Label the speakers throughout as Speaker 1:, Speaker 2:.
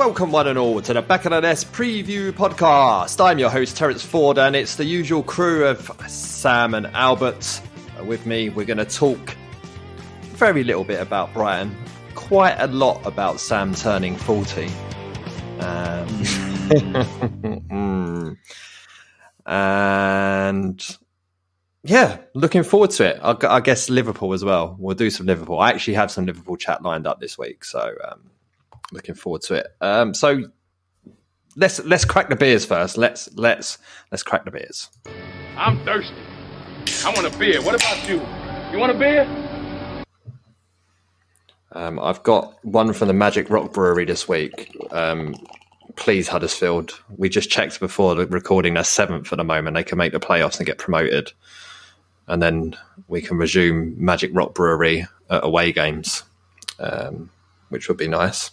Speaker 1: welcome one and all to the Back of the Nest preview podcast. I'm your host, Terence Ford, and it's the usual crew of Sam and Albert. With me, we're going to talk very little bit about Brighton, quite a lot about Sam turning 40. And yeah, looking forward to it. I guess Liverpool as well. We'll do some Liverpool. I actually have some Liverpool chat lined up this week, so looking forward to it. So let's crack the beers first. Let's crack the beers.
Speaker 2: I'm thirsty. I want a beer. What about you? You want a beer?
Speaker 1: I've got one from the Magic Rock Brewery this week. Please, Huddersfield. We just checked before the recording. They're 7th at the moment. They can make the playoffs and get promoted. And then we can resume Magic Rock Brewery at away games, which would be nice.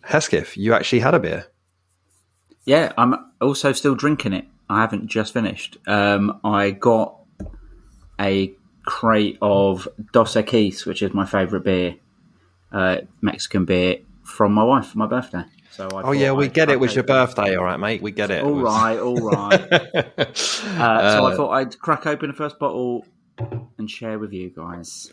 Speaker 1: Hesketh, you actually had a beer.
Speaker 3: Yeah, I'm also still drinking it. I haven't just finished. I got a crate of Dos Equis, which is my favourite beer, Mexican beer, from my wife for my birthday. So
Speaker 1: we get it. Was your birthday, all right, mate? We get it.
Speaker 3: All right. So I thought I'd crack open the first bottle and share with you guys.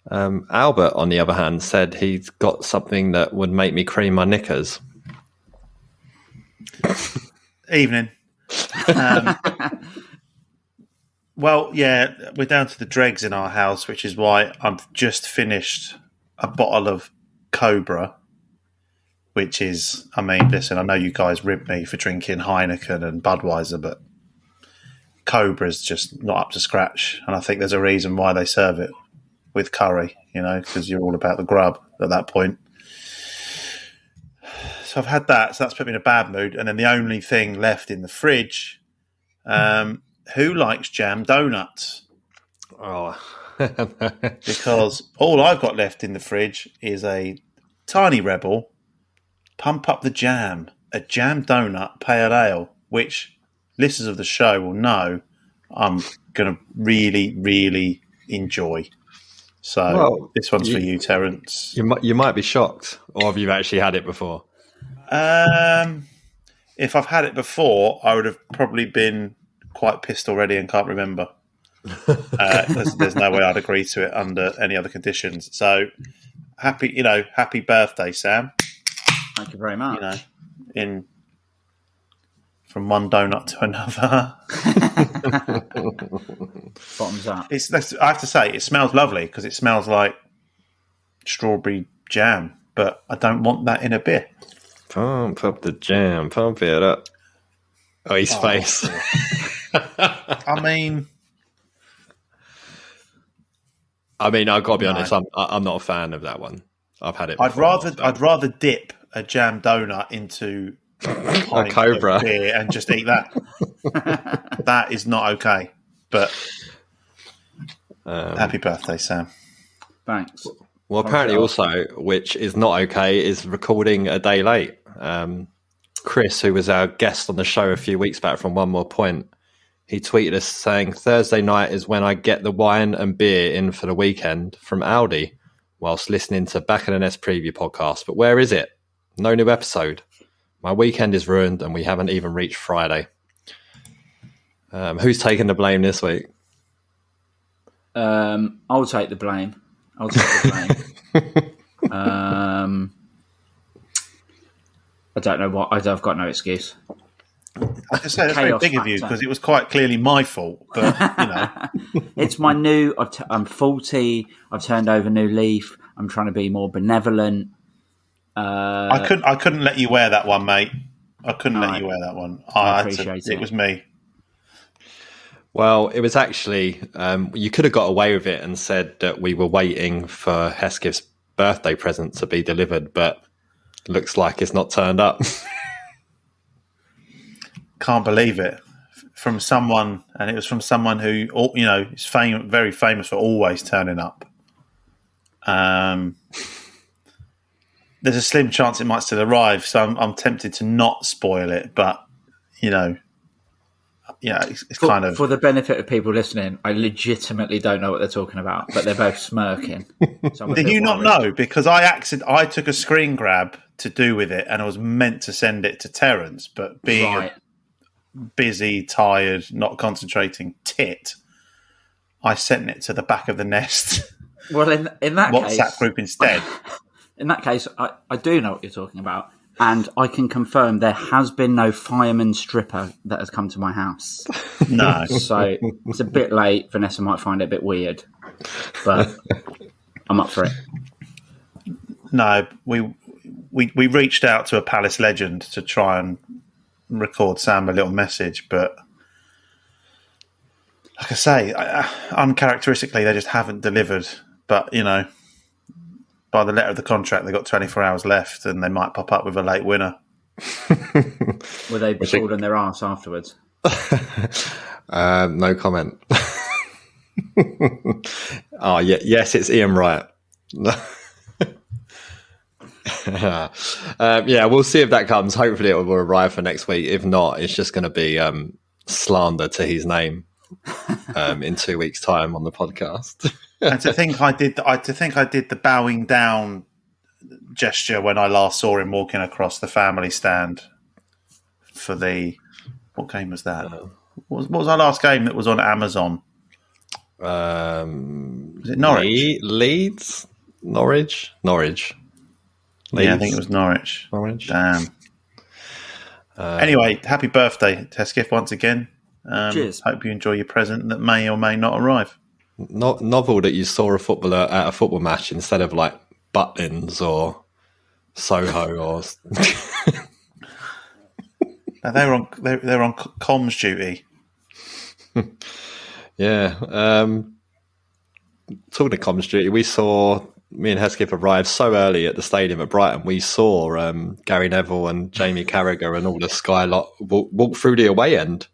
Speaker 1: Albert, on the other hand, said he's got something that would make me cream my knickers.
Speaker 4: Evening. Well, yeah, we're down to the dregs in our house, which is why I've just finished a bottle of Cobra, which is, I mean, listen, I know you guys rib me for drinking Heineken and Budweiser, but Cobra's just not up to scratch. And I think there's a reason why they serve it with curry, because you're all about the grub at that point. So I've had that, so that's put me in a bad mood. And then the only thing left in the fridge, who likes jam donuts?
Speaker 1: Oh,
Speaker 4: because all I've got left in the fridge is a Tiny Rebel Pump Up the Jam, a jam donut pale ale, which listeners of the show will know I'm going to really, really enjoy. So this one's for you, Terence.
Speaker 1: You might be shocked, or have you actually had it before?
Speaker 4: If I've had it before, I would have probably been quite pissed already and can't remember. There's no way I'd agree to it under any other conditions. So happy birthday, Sam.
Speaker 3: Thank you very much.
Speaker 4: From one donut to another.
Speaker 3: Bottoms up.
Speaker 4: I have to say, it smells lovely because it smells like strawberry jam, but I don't want that in a beer.
Speaker 1: Pump up the jam, pump it up. Oh, his face.
Speaker 4: I mean,
Speaker 1: I've got to be honest. I'm not a fan of that one. I've had it before.
Speaker 4: I'd rather dip a jam donut into
Speaker 1: a Cobra
Speaker 4: beer and just eat that. That is not okay. But happy birthday, Sam.
Speaker 3: Thanks.
Speaker 1: Well, apparently also, which is not okay, is recording a day late. Chris, who was our guest on the show a few weeks back from One More Point, he tweeted us saying, Thursday night is when I get the wine and beer in for the weekend from Aldi whilst listening to Back in the Nest preview podcast. But where is it? No new episode. My weekend is ruined and we haven't even reached Friday. Who's taking the blame this week?
Speaker 3: I'll take the blame. I don't know what. I've got no excuse.
Speaker 4: I just say that's very big of you because it was quite clearly my fault. But
Speaker 3: it's my new. I'm 40. I've turned over a new leaf. I'm trying to be more benevolent.
Speaker 4: I couldn't let you wear that one, mate. I couldn't let you wear that one.
Speaker 3: I appreciate it.
Speaker 4: It was me.
Speaker 1: Well, it was actually, you could have got away with it and said that we were waiting for Hesketh's birthday present to be delivered, but looks like it's not turned up.
Speaker 4: Can't believe it. From someone, and it was from someone who, is very famous for always turning up. There's a slim chance it might still arrive, so I'm tempted to not spoil it, but, it's kind of...
Speaker 3: For the benefit of people listening, I legitimately don't know what they're talking about, but they're both smirking. So
Speaker 4: Did you not know? Because I took a screen grab to do with it, and I was meant to send it to Terence, but being
Speaker 3: Right.
Speaker 4: a busy, tired, not concentrating tit, I sent it to the back of the nest
Speaker 3: Well, in that
Speaker 4: WhatsApp
Speaker 3: case,
Speaker 4: group instead.
Speaker 3: In that case, I do know what you're talking about, and I can confirm there has been no fireman stripper that has come to my house.
Speaker 4: No.
Speaker 3: So it's a bit late. Vanessa might find it a bit weird, but I'm up for it.
Speaker 4: No, we reached out to a Palace legend to try and record Sam a little message, but like I say, uncharacteristically, they just haven't delivered. But, you know, by the letter of the contract, they've got 24 hours left and they might pop up with a late winner.
Speaker 3: Will they be called on their arse afterwards?
Speaker 1: No comment. Oh, yeah, yes, it's Ian Wright. Yeah, we'll see if that comes. Hopefully it will arrive for next week. If not, it's just going to be slander to his name in 2 weeks' time on the podcast.
Speaker 4: And to think I did the bowing down gesture when I last saw him walking across the family stand for what game was that? What was our last game that was on Amazon? Was it Norwich?
Speaker 1: Leeds? Norwich? Leeds.
Speaker 4: Yeah, I think it was Norwich. Damn. Anyway, happy birthday, Teskif, once again.
Speaker 3: Cheers.
Speaker 4: Hope you enjoy your present that may or may not arrive.
Speaker 1: Novel that you saw a footballer at a football match instead of like Butlins or Soho or.
Speaker 4: Now, they're on comms duty.
Speaker 1: Yeah. Talking of comms duty, me and Hesketh arrived so early at the stadium at Brighton. We saw Gary Neville and Jamie Carragher and all the Sky lot walk through the away end.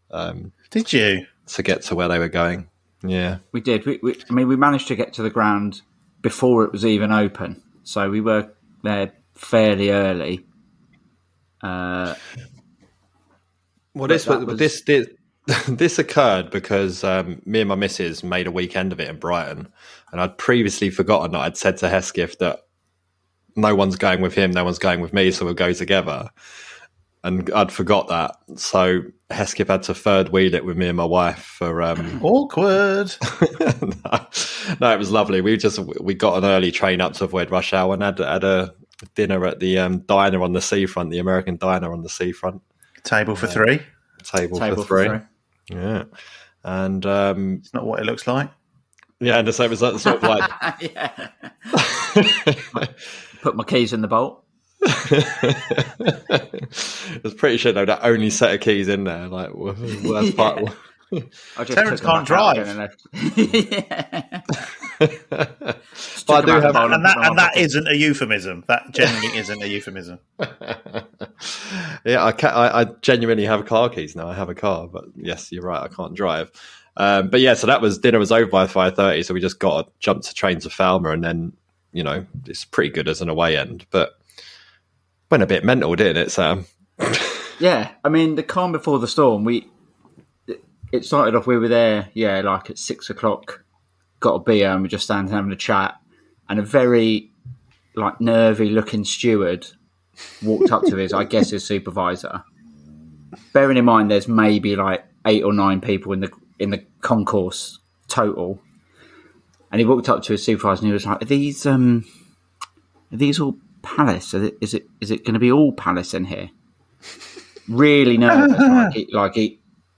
Speaker 4: Did you?
Speaker 1: To get to where they were going. Yeah.
Speaker 3: We did. We managed to get to the ground before it was even open. So we were there fairly early.
Speaker 1: This occurred because me and my missus made a weekend of it in Brighton, and I'd previously forgotten that I'd said to Hesketh that no one's going with him, no one's going with me, so we'll go together. And I'd forgot that, so Hesketh had to third wheel it with me and my wife for
Speaker 4: awkward.
Speaker 1: No, it was lovely. We got an early train up to avoid rush hour and had a dinner at the diner on the seafront, the American diner on the seafront.
Speaker 4: Table for three.
Speaker 1: Table for three. Yeah, and
Speaker 4: it's not what it looks like.
Speaker 1: Yeah, and so it was sort of like
Speaker 3: yeah. Put my keys in the bolt.
Speaker 1: I was pretty sure they were the only set of keys in there. Like, worst part.
Speaker 4: Terence can't drive.
Speaker 3: Yeah.
Speaker 1: But I do have,
Speaker 4: and that isn't a euphemism. That genuinely isn't a euphemism.
Speaker 1: Yeah, I genuinely have car keys now. I have a car, but yes, you're right. I can't drive. But yeah, so dinner was over by 5:30, so we just jumped to train to Falmer, and then it's pretty good as an away end, but went a bit mental, didn't it, Sam?
Speaker 3: Yeah, I mean the calm before the storm. It started off. We were there, like at 6 o'clock. Got a beer and we're just standing having a chat, and a very nervy looking steward walked up to his supervisor. Bearing in mind, there's maybe 8 or 9 people in the concourse total, and he walked up to his supervisor and he was like, "Are these all Palace? Is it going to be all Palace in here?" Really nervous,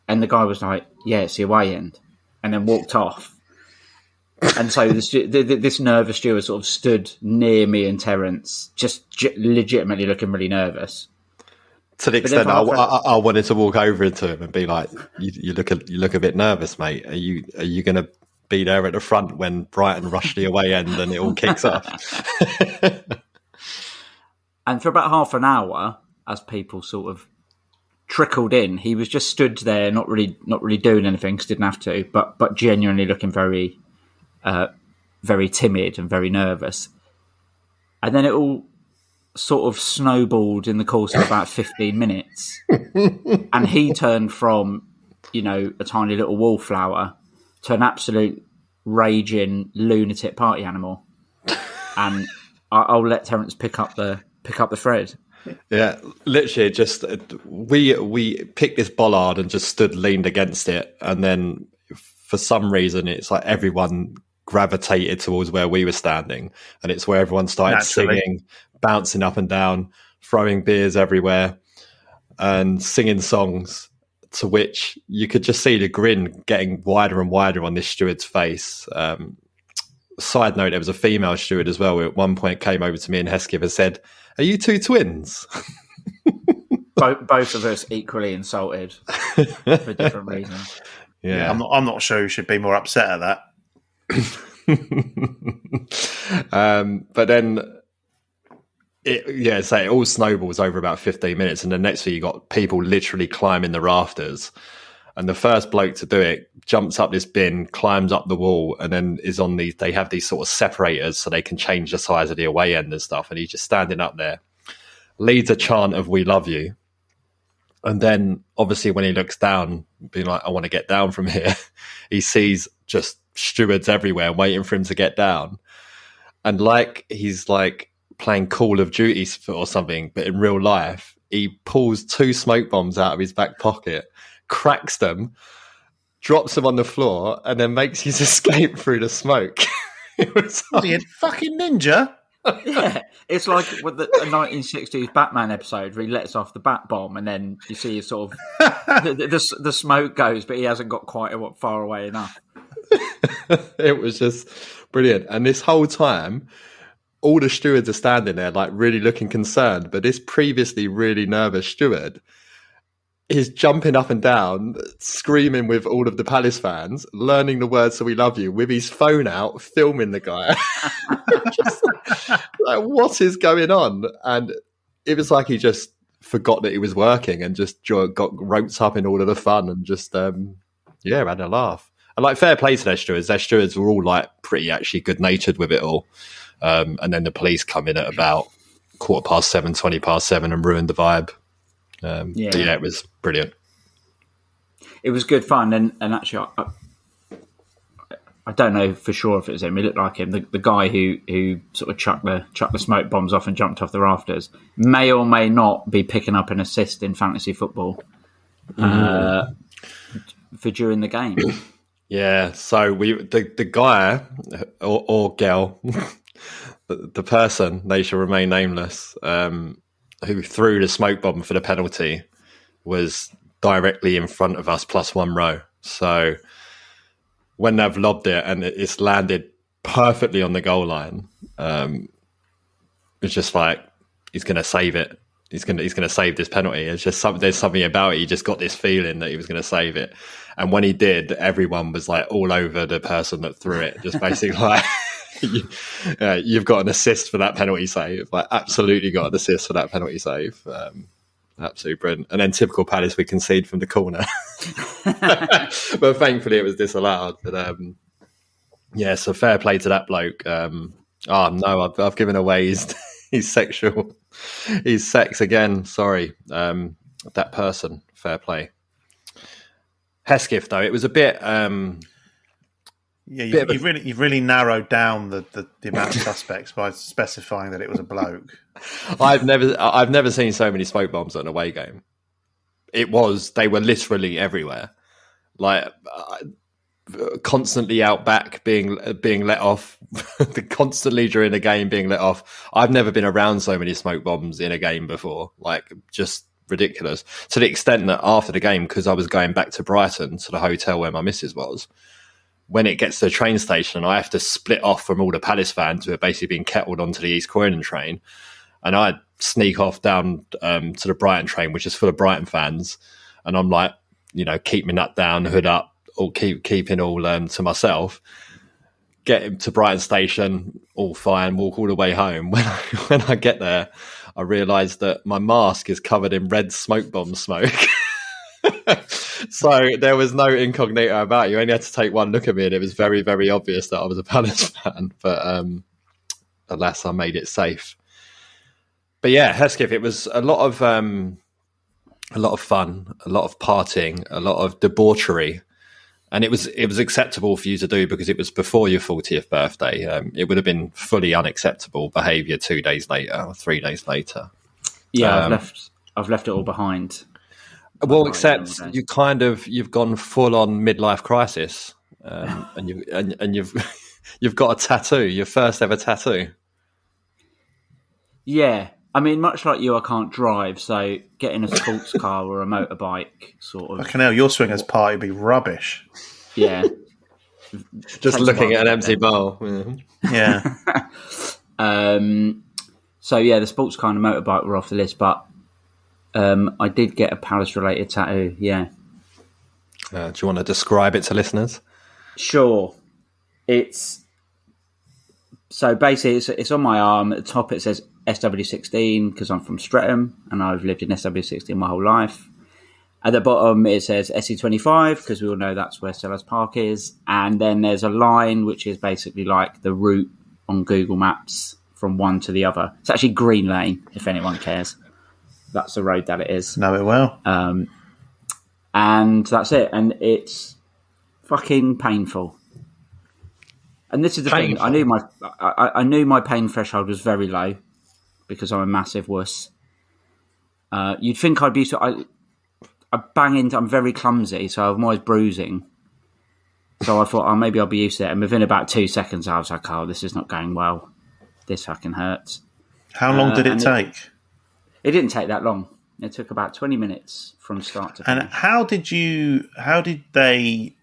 Speaker 3: and the guy was like, "Yeah, it's the away end," and then walked off. And so this nervous steward sort of stood near me and Terence, just legitimately looking really nervous.
Speaker 1: To the extent I wanted to walk over to him and be like, "You look a bit nervous, mate. Are you going to be there at the front when Brighton rush the away end and it all kicks off?"
Speaker 3: And for about half an hour, as people sort of trickled in, he was just stood there, not really doing anything because didn't have to, but genuinely looking very, very timid and very nervous. And then it all sort of snowballed in the course of about 15 minutes, and he turned from a tiny little wallflower to an absolute raging lunatic party animal. And I'll let Terence pick up the thread.
Speaker 1: Yeah, literally, just we picked this bollard and just stood leaned against it, and then for some reason, it's like everyone gravitated towards where we were standing, and it's where everyone started singing, bouncing up and down, throwing beers everywhere, and singing songs. To which you could just see the grin getting wider and wider on this steward's face. Side note, there was a female steward as well who at one point came over to me and Hesketh and said, "Are you two twins?"
Speaker 3: Both of us equally insulted for different reasons.
Speaker 4: Yeah, I'm not sure who should be more upset at
Speaker 1: that. But then, it all snowballs over about 15 minutes, and the next thing you got people literally climbing the rafters. And the first bloke to do it jumps up this bin, climbs up the wall, and then is on these. They have these sort of separators so they can change the size of the away end and stuff. And he's just standing up there, leads a chant of "We love you," and then obviously when he looks down, being like, "I want to get down from here," he sees just stewards everywhere waiting for him to get down, and like he's like playing Call of Duty or something, but in real life, he pulls 2 smoke bombs out of his back pocket, cracks them, drops them on the floor, and then makes his escape through the smoke. It was
Speaker 4: he a fucking ninja?
Speaker 3: Yeah, it's like with the 1960s Batman episode where he lets off the bat bomb, and then you see sort of the smoke goes, but he hasn't got quite far away enough.
Speaker 1: It was just brilliant. And this whole time, all the stewards are standing there, like really looking concerned, but this previously really nervous steward is jumping up and down, screaming with all of the Palace fans, learning the words "So we love you" with his phone out, filming the guy. Just, like, what is going on? And it was like he just forgot that he was working and just got roped up in all of the fun and just, had a laugh. And like, fair play to their stewards. Their stewards were all like pretty actually good-natured with it all. And then the police come in at about 7:15, 7:20 and ruined the vibe. But it was brilliant.
Speaker 3: It was good fun, and actually, I don't know for sure if it was him. He looked like him. The guy who sort of chucked the smoke bombs off and jumped off the rafters may or may not be picking up an assist in fantasy football for during the game.
Speaker 1: Yeah, so the guy or girl, the person, they shall remain nameless, who threw the smoke bomb for the penalty was directly in front of us plus 1 row. So when they've lobbed it and it's landed perfectly on the goal line, it's just like, he's going to save it. He's going to save this penalty. It's just there's something about it. You just got this feeling that he was going to save it. And when he did, everyone was like all over the person that threw it. Just basically like, you've got an assist for that penalty save. Like, absolutely got an assist for that penalty save. Absolutely brilliant. And then typical Palace, we concede from the corner. But thankfully it was disallowed. But so fair play to that bloke. I've given away his sex again. Sorry. That person, fair play. Hesketh, though, it was a bit...
Speaker 4: you've really narrowed down the amount of suspects by specifying that it was a bloke.
Speaker 1: I've never seen so many smoke bombs at an away game. They were literally everywhere, like constantly out back being let off, constantly during the game being let off. I've never been around so many smoke bombs in a game before, like just ridiculous. To the extent that after the game, because I was going back to Brighton to the hotel where my missus was. When it gets to the train station, I have to split off from all the Palace fans who are basically being kettled onto the East Croydon train. And I sneak off down to the Brighton train, which is full of Brighton fans. And I'm like, keep my nut down, hood up, or keeping all to myself. Get to Brighton station, all fine, walk all the way home. When I get there, I realise that my mask is covered in red smoke bomb smoke. So there was no incognito about it. You only had to take one look at me and it was very, very obvious that I was a Palace fan. But alas, I made it safe. But yeah, Hesketh, it was a lot of fun, a lot of partying, a lot of debauchery. And it was acceptable for you to do because it was before your 40th birthday. It would have been fully unacceptable behaviour 2 days later or 3 days later.
Speaker 3: Yeah, I've left it all behind.
Speaker 1: Well, except you've gone full on midlife crisis, and you've you've got a tattoo, your first ever tattoo.
Speaker 3: Yeah, I mean, much like you, I can't drive, so getting a sports car or a motorbike, sort of.
Speaker 4: Fucking hell, your swingers party would be rubbish.
Speaker 3: Yeah,
Speaker 1: just looking at an empty bowl.
Speaker 4: Yeah.
Speaker 3: So yeah, the sports car and the motorbike were off the list, but I did get a Palace-related tattoo. Yeah.
Speaker 1: Do you want to describe it to listeners?
Speaker 3: Sure. So basically, it's on my arm. At the top, it says SW16 because I'm from Streatham and I've lived in SW16 my whole life. At the bottom, it says SE25 because we all know that's where Sellers Park is. And then there's a line which is basically like the route on Google Maps from one to the other. It's actually Green Lane, if anyone cares. That's the road that it is.
Speaker 4: Know it well.
Speaker 3: And that's it. And it's fucking painful. And this is the thing. I knew my pain threshold was very low because I'm a massive wuss. You'd think I'd be I bang into. I'm very clumsy, so I'm always bruising. So I thought, oh, maybe I'll be used to it. And within about 2 seconds, I was like, oh, this is not going well. This fucking hurts.
Speaker 4: How long did it take?
Speaker 3: It didn't take that long. It took about 20 minutes from start to finish.
Speaker 4: And how did they,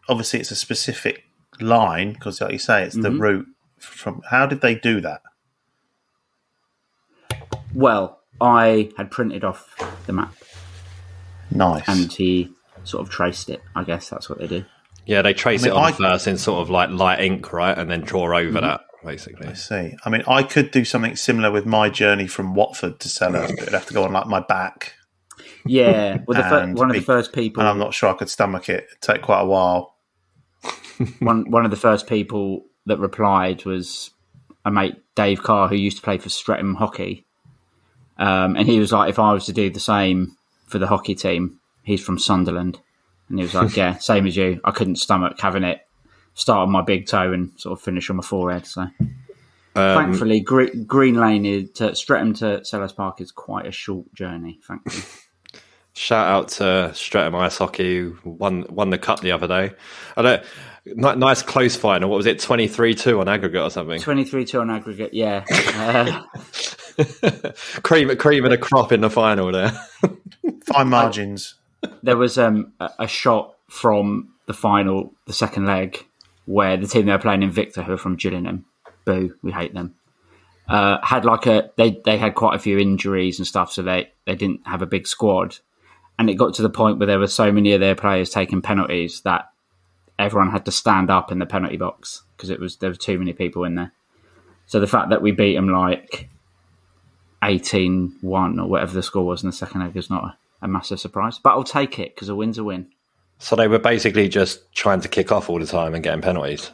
Speaker 4: obviously it's a specific line, because like you say, it's the route from, how did they do that?
Speaker 3: Well, I had printed off the map.
Speaker 4: Nice.
Speaker 3: And he sort of traced it. I guess that's what they do.
Speaker 1: Yeah, they trace it on first in sort of like light ink, right? And then draw over that, basically.
Speaker 4: I see. I mean, I could do something similar with my journey from Watford to Sellers, but it'd have to go on like my back.
Speaker 3: Yeah, well, one of the first people...
Speaker 4: And I'm not sure I could stomach it. It'd take quite a while.
Speaker 3: One of the first people that replied was a mate, Dave Carr, who used to play for Streatham Hockey. And he was like, if I was to do the same for the hockey team, he's from Sunderland. And he was like, yeah, same as you. I couldn't stomach having it start on my big toe and sort of finish on my forehead. So thankfully, Green Lane to Streatham to Sellers Park is quite a short journey, thankfully.
Speaker 1: Shout out to Streatham Ice Hockey, who won the cup the other day. Nice close final. What was it, 23-2 on aggregate or something?
Speaker 3: 23-2 on aggregate, yeah.
Speaker 1: cream and a crop in the final there.
Speaker 4: Fine margins.
Speaker 3: There was a shot from the final, the second leg, where the team they were playing, Invicta, who are from Gillingham, boo, we hate them, had they had quite a few injuries and stuff, so they didn't have a big squad. And it got to the point where there were so many of their players taking penalties that everyone had to stand up in the penalty box because there were too many people in there. So the fact that we beat them like 18-1 or whatever the score was in the second leg is not a massive surprise. But I'll take it because a win's a win.
Speaker 1: So they were basically just trying to kick off all the time and getting penalties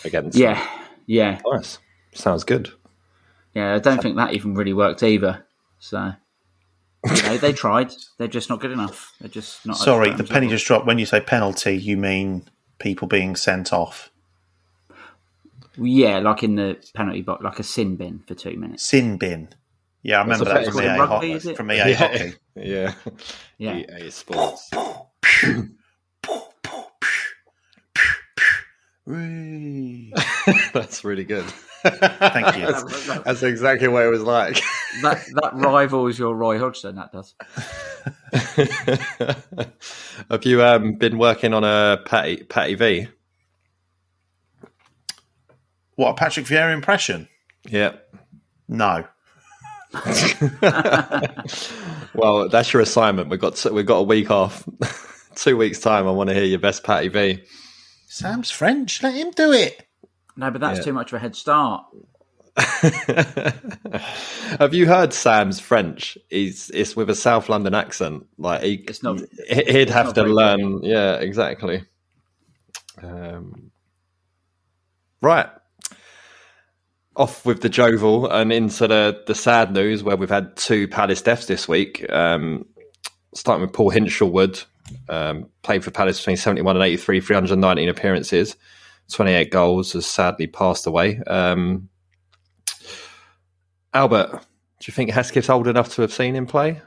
Speaker 1: against.
Speaker 3: Yeah.
Speaker 1: Nice. Sounds good.
Speaker 3: Yeah, I don't think that even really worked either. So they tried. They're just not good enough. They're just not.
Speaker 4: Sorry, the penny just dropped. When you say penalty, you mean people being sent off?
Speaker 3: Yeah, like in the penalty box, like a sin bin for 2 minutes.
Speaker 4: Sin bin. Yeah, I remember that from EA Hockey. From EA Hockey.
Speaker 1: Yeah. EA Sports. That's really good.
Speaker 4: Thank you.
Speaker 1: That's exactly what it was like.
Speaker 3: That rivals your Roy Hodgson, that does.
Speaker 1: Have you been working on a Patty V?
Speaker 4: What, a Patrick Vieira impression?
Speaker 1: Yeah.
Speaker 4: No.
Speaker 1: Well, that's your assignment. We've got a week off. 2 weeks time. I want to hear your best Patty V.
Speaker 4: Sam's French. Let him do it.
Speaker 3: No, but that's too much of a head start.
Speaker 1: Have you heard Sam's French? It's with a South London accent. Like he'd have to learn. Good. Yeah, exactly. Right. Off with the jovial and into the sad news where we've had 2 Palace deaths this week. Starting with Paul Hinchelwood, played for Palace between 71 and 83, 319 appearances, 28 goals, has sadly passed away. Albert, you think Hesketh's old enough to have seen him play?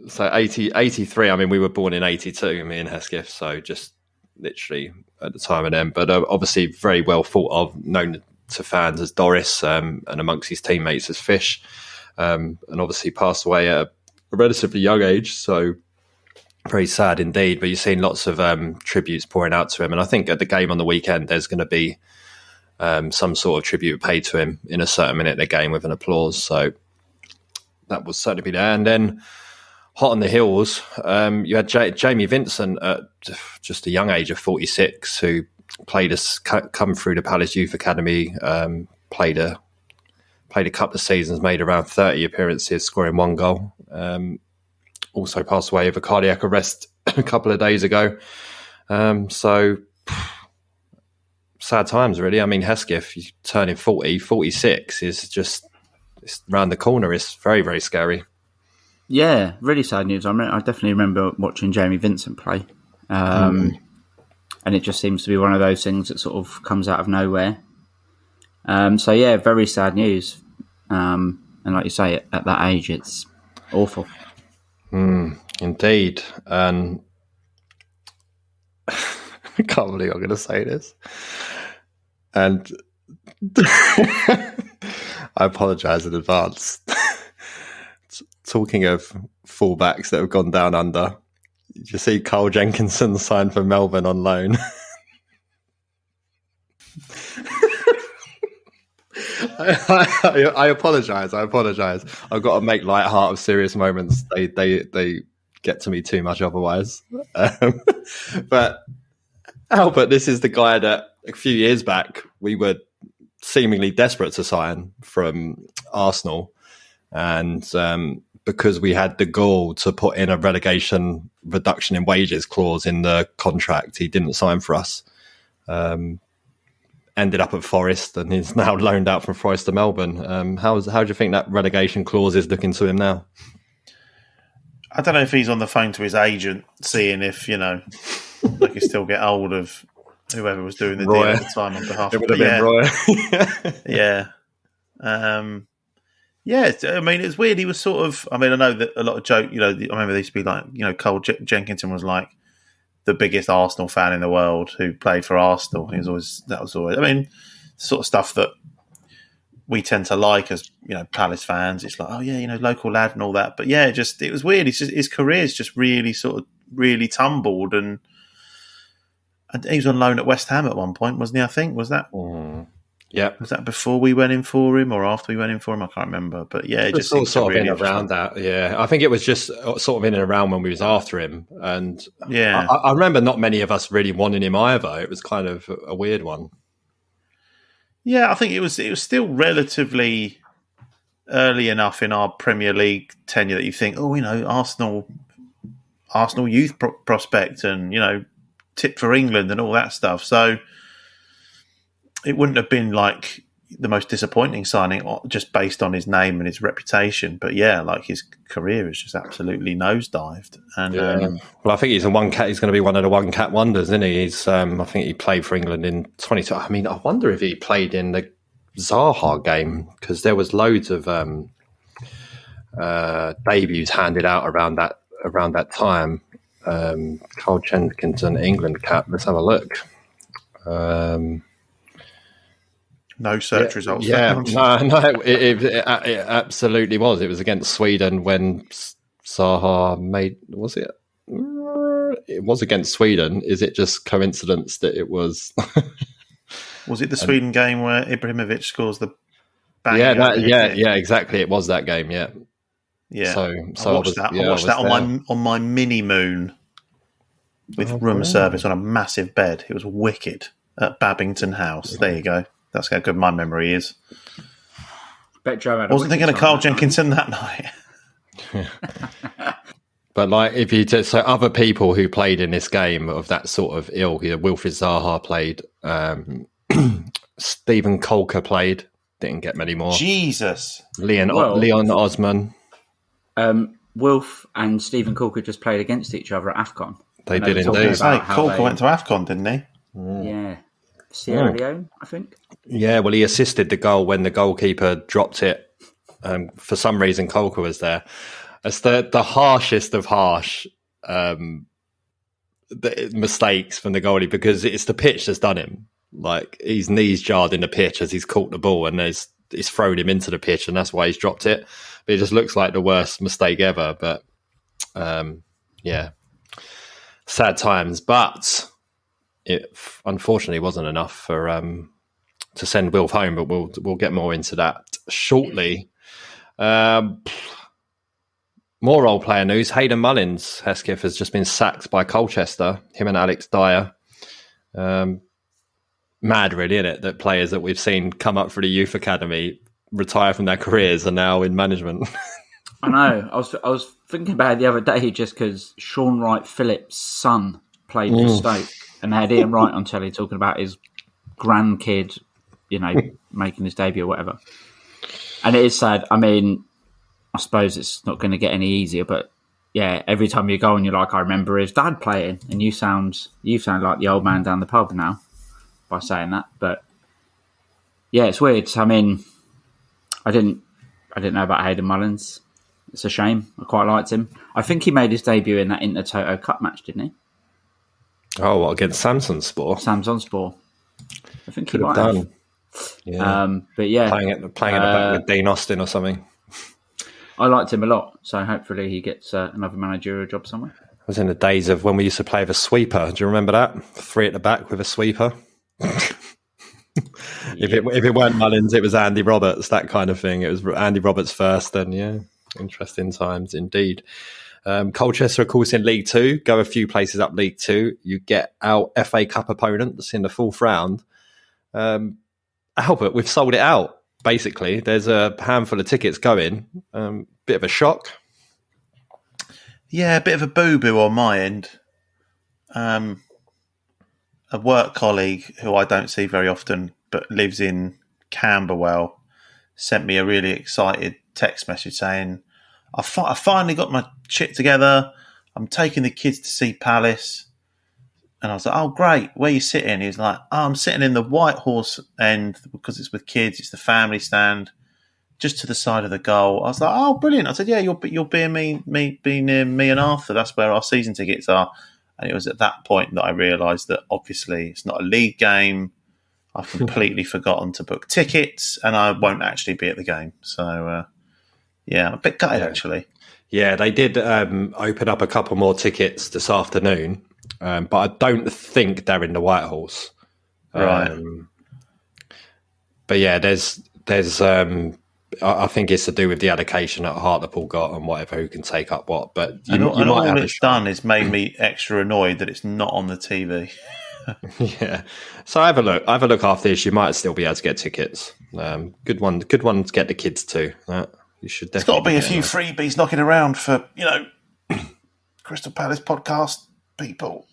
Speaker 1: So 83. I mean, we were born in 82, me and Hesketh, so just literally at the time of them. But obviously very well thought of, known to fans as Doris, and amongst his teammates as Fish. And obviously passed away at a relatively young age, so very sad indeed. But you've seen lots of tributes pouring out to him, and I think at the game on the weekend there's going to be some sort of tribute paid to him in a certain minute of the game with an applause. So that will certainly be there. And then hot on the heels, you had Jamie Vincent at just a young age of 46, who come through the Palace Youth Academy, played a couple of seasons, made around 30 appearances, scoring 1 goal. Also passed away of a cardiac arrest a couple of days ago. So sad times, really. I mean, Hesketh turning 40, 46 is just, it's around the corner. It's very, very scary.
Speaker 3: Yeah, really sad news. I definitely remember watching Jamie Vincent play. And it just seems to be one of those things that sort of comes out of nowhere. So yeah, very sad news. And like you say, at that age, it's awful.
Speaker 1: Indeed. And I can't believe I'm going to say this. And I apologise in advance. Talking of fullbacks that have gone down under, did you see Carl Jenkinson signed for Melbourne on loan? I apologise. I've got to make light heart of serious moments. They get to me too much otherwise. But Albert, this is the guy that a few years back we were seemingly desperate to sign from Arsenal, and because we had the gall to put in a relegation reduction in wages clause in the contract, he didn't sign for us. Ended up at Forest, and he's now loaned out from Forest to Melbourne. How do you think that relegation clause is looking to him now?
Speaker 4: I don't know if he's on the phone to his agent, seeing if, they can still get hold of whoever was doing the deal at the time on behalf of... It would have been Roy. Yeah. Yeah, I mean, it's weird. He was sort of... I mean, I know that a lot of joke... I remember there used to be like, Carl Jenkinson was like the biggest Arsenal fan in the world who played for Arsenal. That was always... I mean, sort of stuff that we tend to like as, Palace fans. It's like, oh yeah, local lad and all that. But yeah, it was weird. His career's just really tumbled, and he was on loan at West Ham at one point, wasn't he? I think was that.
Speaker 1: Yeah,
Speaker 4: was that before we went in for him or after we went in for him? I can't remember. But yeah, it just
Speaker 1: sort of in around that. Yeah, I think it was just sort of in and around when we was after him, and yeah, I remember not many of us really wanting him either. It was kind of a weird one.
Speaker 4: Yeah, I think it was still relatively early enough in our Premier League tenure that you think, Arsenal youth prospect, and tip for England and all that stuff. So it wouldn't have been like the most disappointing signing just based on his name and his reputation. But yeah, like his career is just absolutely nosedived. And
Speaker 1: well, I think he's going to be one of the one cat wonders, isn't he? I think he played for England in 2020. I mean, I wonder if he played in the Zaha game, because there was loads of debuts handed out around that time. Carl Jenkinson, England cap. Let's have a look.
Speaker 4: No search results.
Speaker 1: Yeah, no, it absolutely was. It was against Sweden when Zaha made. Was it? It was against Sweden. Is it just coincidence that it was?
Speaker 4: Was it the Sweden game where Ibrahimovic scores the?
Speaker 1: Yeah, exactly. It was that game. Yeah. So
Speaker 4: I watched that. I watched that on my mini moon with room service on a massive bed. It was wicked at Babington House. There you go. That's how good my memory is.
Speaker 3: Bet Joe had
Speaker 4: I wasn't thinking of Carl Jenkinson that night.
Speaker 1: But like, if you so other people who played in this game of that sort of ilk, Wilfried Zaha played, Stephen Colker played, didn't get many more.
Speaker 4: Jesus,
Speaker 1: Leon Osman.
Speaker 3: Wilf and Stephen Colker just played against each other at AFCON.
Speaker 1: They did indeed.
Speaker 4: Colker went to AFCON, didn't he?
Speaker 3: Yeah. Sierra Leone, I think.
Speaker 1: Yeah, well, he assisted the goal when the goalkeeper dropped it. For some reason, Colker was there. It's the harshest of harsh the mistakes from the goalie, because it's the pitch that's done him. Like, his knees jarred in the pitch as he's caught the ball, and it's thrown him into the pitch, and that's why he's dropped it. But it just looks like the worst mistake ever. But yeah, sad times. But it unfortunately wasn't enough for to send Wilf home. But we'll get more into that shortly. More role player news. Hayden Mullins, Hesketh, has just been sacked by Colchester, him and Alex Dyer. Mad, really, isn't it? That players that we've seen come up through the youth academy, retire from their careers, are now in management.
Speaker 3: I know. I was thinking about it the other day just because Sean Wright Phillips' son played for Stoke, and they had Ian Wright on telly talking about his grandkid, making his debut or whatever. And it is sad. I mean, I suppose it's not going to get any easier, but yeah, every time you go and you're like, I remember his dad playing, and you sound like the old man down the pub now by saying that. But yeah, it's weird. I mean, I didn't know about Hayden Mullins. It's a shame. I quite liked him. I think he made his debut in that Inter-Toto Cup match, didn't he?
Speaker 1: Oh, what, against Samsonspor?
Speaker 3: Samsonspor. I think
Speaker 1: Could
Speaker 3: he
Speaker 1: have
Speaker 3: might
Speaker 1: done.
Speaker 3: have.
Speaker 1: Yeah.
Speaker 3: But yeah,
Speaker 1: playing at the back with Dean Austin or something.
Speaker 3: I liked him a lot, so hopefully he gets another managerial job somewhere.
Speaker 1: I was in the days of when we used to play with a sweeper. Do you remember that? 3 at the back with a sweeper. If it weren't Mullins, it was Andy Roberts, that kind of thing. It was Andy Roberts first, then yeah, interesting times indeed. Colchester, of course, in League 2, go a few places up League 2. You get our FA Cup opponents in the 4th round. Albert, we've sold it out. Basically, there's a handful of tickets going. Bit of a shock.
Speaker 4: Yeah, a bit of a boo-boo on my end. A work colleague who I don't see very often but lives in Camberwell sent me a really excited text message saying, I finally got my shit together. I'm taking the kids to see Palace. And I was like, oh, great. Where are you sitting? He was like, oh, I'm sitting in the White Horse end because it's with kids. It's the family stand just to the side of the goal. I was like, oh, brilliant. I said, yeah, you'll be near me and Arthur. That's where our season tickets are. And it was at that point that I realised that obviously it's not a league game. I've completely forgotten to book tickets and I won't actually be at the game. So, yeah, I'm a bit gutted, actually.
Speaker 1: Yeah, they did open up a couple more tickets this afternoon. But I don't think they're in the White Horse.
Speaker 4: Right.
Speaker 1: But yeah, there's I think it's to do with the allocation that Hartlepool got and whatever, who can take up what. But
Speaker 4: all it's done is made me extra annoyed that it's not on the TV.
Speaker 1: Yeah. So have a look after this. You might still be able to get tickets. Good one to get the kids to. You should definitely.
Speaker 4: There's got to be a few freebies knocking around for, Crystal Palace podcast people.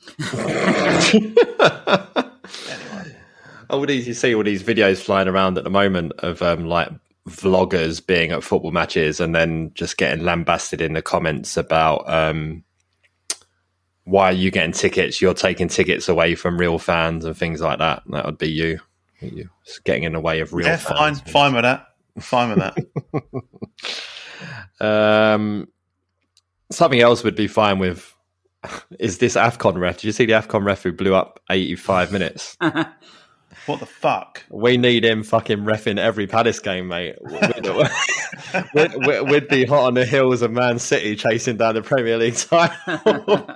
Speaker 4: Anyway.
Speaker 1: You see all these videos flying around at the moment of like vloggers being at football matches and then just getting lambasted in the comments about why are you getting tickets? You're taking tickets away from real fans and things like that. That would be you. You're just getting in the way of real fans.
Speaker 4: Fine with that. Fine with
Speaker 1: that. Something else would be fine with is this AFCON ref. Did you see the AFCON ref who blew up 85 minutes?
Speaker 4: What the fuck?
Speaker 1: We need him fucking reffing every Palace game, mate. We'd be hot on the heels of Man City chasing down the Premier League title.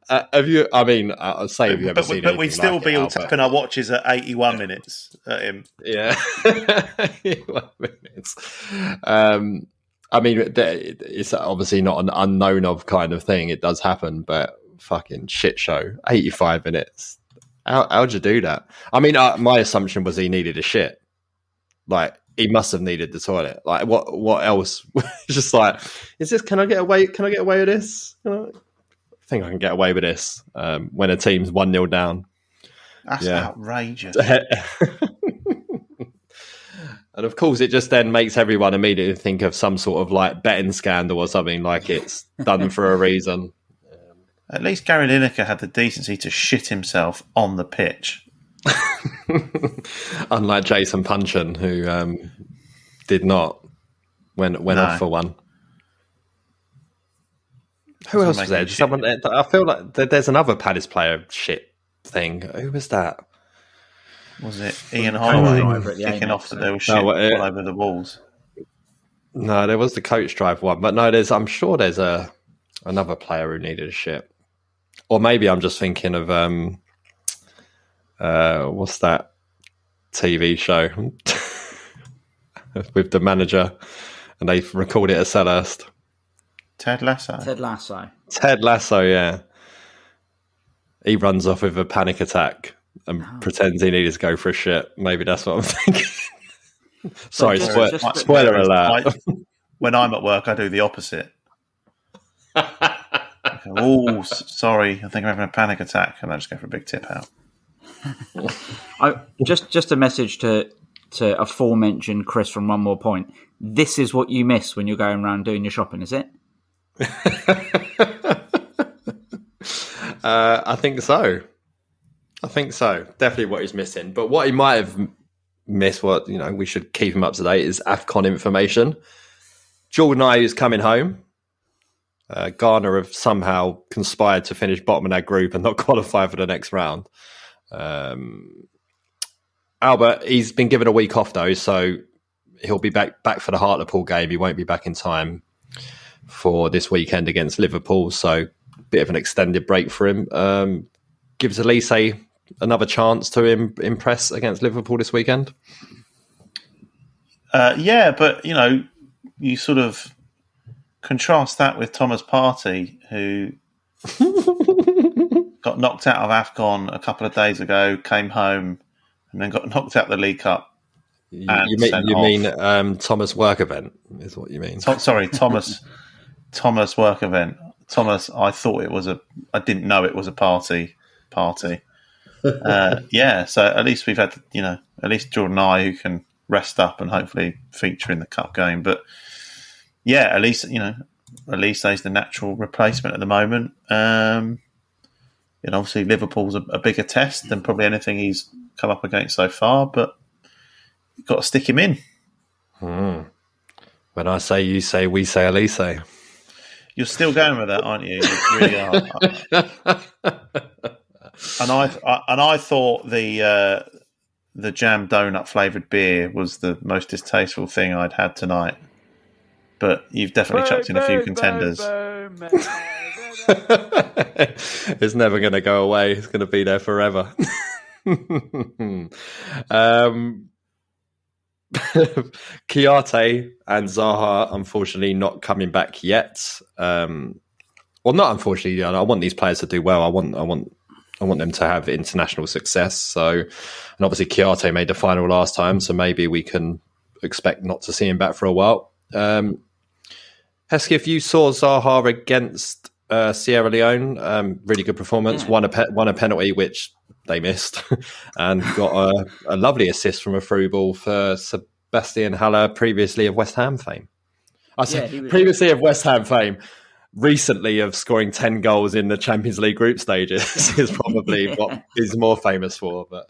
Speaker 1: Have you? I mean, I'll say have you ever seen?
Speaker 4: But we'd still
Speaker 1: like
Speaker 4: be all tapping our watches at 81 minutes at him.
Speaker 1: Yeah, 81 minutes. I mean, it's obviously not an unknown of kind of thing. It does happen, but fucking shit show. 85 minutes. How'd you do that? I mean, my assumption was he needed a shit. Like, he must have needed the toilet. Like, what else? Just like, is this? Can I get away? Can I get away with this? I think I can get away with this when a team's 1-0 down.
Speaker 4: That's outrageous.
Speaker 1: And of course, it just then makes everyone immediately think of some sort of like betting scandal or something, like it's done for a reason.
Speaker 4: At least Gary Lineker had the decency to shit himself on the pitch.
Speaker 1: Unlike Jason Punchin, who did not, went off for one. Who else was there? Someone. I feel like there's another Palace player shit thing. Who was that?
Speaker 4: Was it Ian Holloway kicking off that there was shit all over the walls?
Speaker 1: No, there was the coach drive one, but no, I'm sure there's another player who needed a shit, or maybe I'm just thinking of what's that TV show with the manager, and they recorded it at Selhurst.
Speaker 4: Ted Lasso.
Speaker 1: Ted Lasso, yeah. He runs off with a panic attack and pretends he needed to go for a shit. Maybe that's what I'm thinking. Sorry, spoiler alert.
Speaker 4: When I'm at work, I do the opposite. Oh, sorry, I think I'm having a panic attack, and I just go for a big tip out.
Speaker 3: Just a message to aforementioned Chris from One More Point. This is what you miss when you're going around doing your shopping, is it?
Speaker 1: I think so. Definitely what he's missing. But what he might have missed, we should keep him up to date, is AFCON information. Jordan Ayew's coming home. Ghana have somehow conspired to finish bottom of that group and not qualify for the next round. Albert, he's been given a week off though, so he'll be back for the Hartlepool game. He won't be back in time for this weekend against Liverpool, so a bit of an extended break for him. Gives Elise another chance to impress against Liverpool this weekend.
Speaker 4: Yeah, but you sort of contrast that with Thomas Partey, who got knocked out of AFCON a couple of days ago, came home, and then got knocked out of the League Cup.
Speaker 1: You mean Thomas Work Event is what you mean?
Speaker 4: Sorry, Thomas Work Event. Thomas, I didn't know it was a party. Yeah, so at least we've had, at least Jordan Ayew who can rest up and hopefully feature in the cup game. But yeah, at least there's the natural replacement at the moment. Obviously Liverpool's a bigger test than probably anything he's come up against so far, but you've got to stick him in.
Speaker 1: When I say you say, we say Elise.
Speaker 4: You're still going with that, aren't you? You really are. And I thought the jam donut flavoured beer was the most distasteful thing I'd had tonight. But you've definitely chucked in a few contenders.
Speaker 1: It's never going to go away. It's going to be there forever. Chiarte and Zaha, unfortunately, not coming back yet. Well, not unfortunately. I want these players to do well. I want them to have international success. So, and obviously, Chiarte made the final last time, so maybe we can expect not to see him back for a while. Heskey, if you saw Zaha against Sierra Leone, really good performance. Won a penalty which they missed, and got a lovely assist from a through ball for Sebastian Haller, previously of West Ham fame. I said previously of West Ham fame. Recently, of scoring 10 goals in the Champions League group stages is probably what he's more famous for. But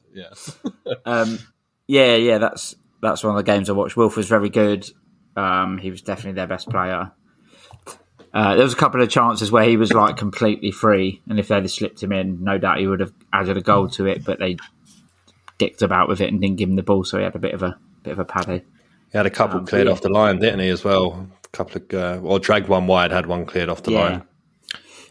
Speaker 1: yeah,
Speaker 3: yeah, that's one of the games I watched. Wilf was very good. He was definitely their best player. There was a couple of chances where he was like completely free, and if they'd have slipped him in, no doubt he would have added a goal to it. But they dicked about with it and didn't give him the ball, so he had a bit of a paddy. He
Speaker 1: had a couple cleared off the line, didn't he? As well, a couple of dragged one wide, had one cleared off the line.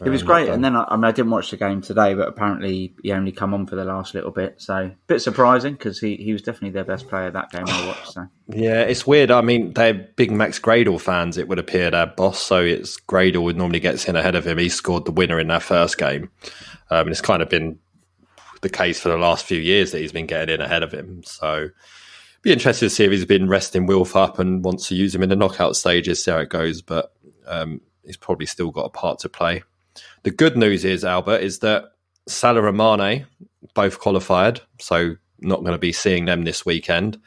Speaker 3: It was great. And then I didn't watch the game today, but apparently he only come on for the last little bit. So a bit surprising because he was definitely their best player that game I watched. So.
Speaker 1: Yeah, it's weird. I mean, they're big Max Gradel fans, it would appear, their boss. So it's Gradel who normally gets in ahead of him. He scored the winner in that first game. And it's kind of been the case for the last few years that he's been getting in ahead of him. So be interested to see if he's been resting Wilf up and wants to use him in the knockout stages, see how it goes. But he's probably still got a part to play. The good news is, Albert, is that Salah and Mane both qualified, so not going to be seeing them this weekend,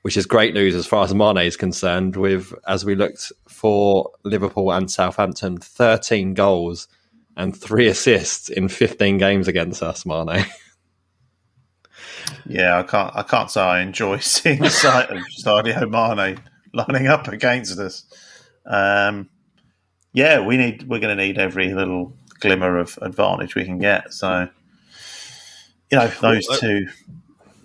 Speaker 1: which is great news as far as Mane is concerned, with, as we looked for Liverpool and Southampton, 13 goals and 3 assists in 15 games against us, Mane.
Speaker 4: Yeah, I can't say I enjoy seeing the sight of Sadio Mane lining up against us. Yeah, we're going to need every little glimmer of advantage we can get. So, those two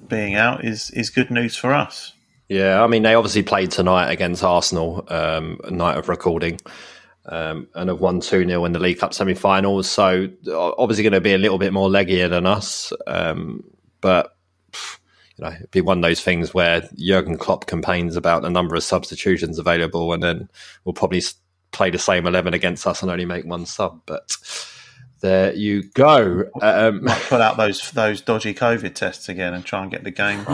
Speaker 4: being out is good news for us.
Speaker 1: Yeah, I mean, they obviously played tonight against Arsenal, night of recording, and have won 2-0 in the League Cup semi-finals. So, obviously going to be a little bit more leggier than us. But, it'd be one of those things where Jurgen Klopp complains about the number of substitutions available, and then we'll probably play the same 11 against us and only make one sub. But there you go.
Speaker 4: Might put out those dodgy COVID tests again and try and get the game.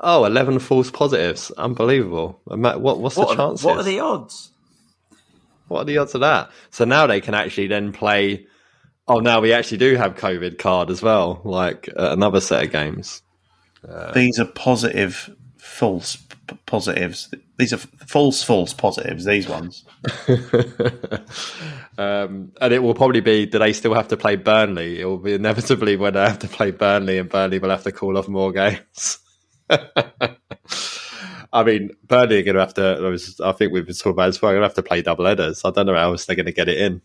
Speaker 1: 11 false positives. Unbelievable. What's the chances?
Speaker 3: What are the odds?
Speaker 1: What are the odds of that? So now they can actually then play... Oh, now we actually do have COVID card as well, like another set of games.
Speaker 4: These are positive false positives. These are false positives, these ones.
Speaker 1: And it will probably be, do they still have to play Burnley? It will be inevitably when they have to play Burnley, and Burnley will have to call off more games. I mean, Burnley are going to have to, I think we've been talking about this, we're going to have to play double headers. I don't know how else they're going to get it in.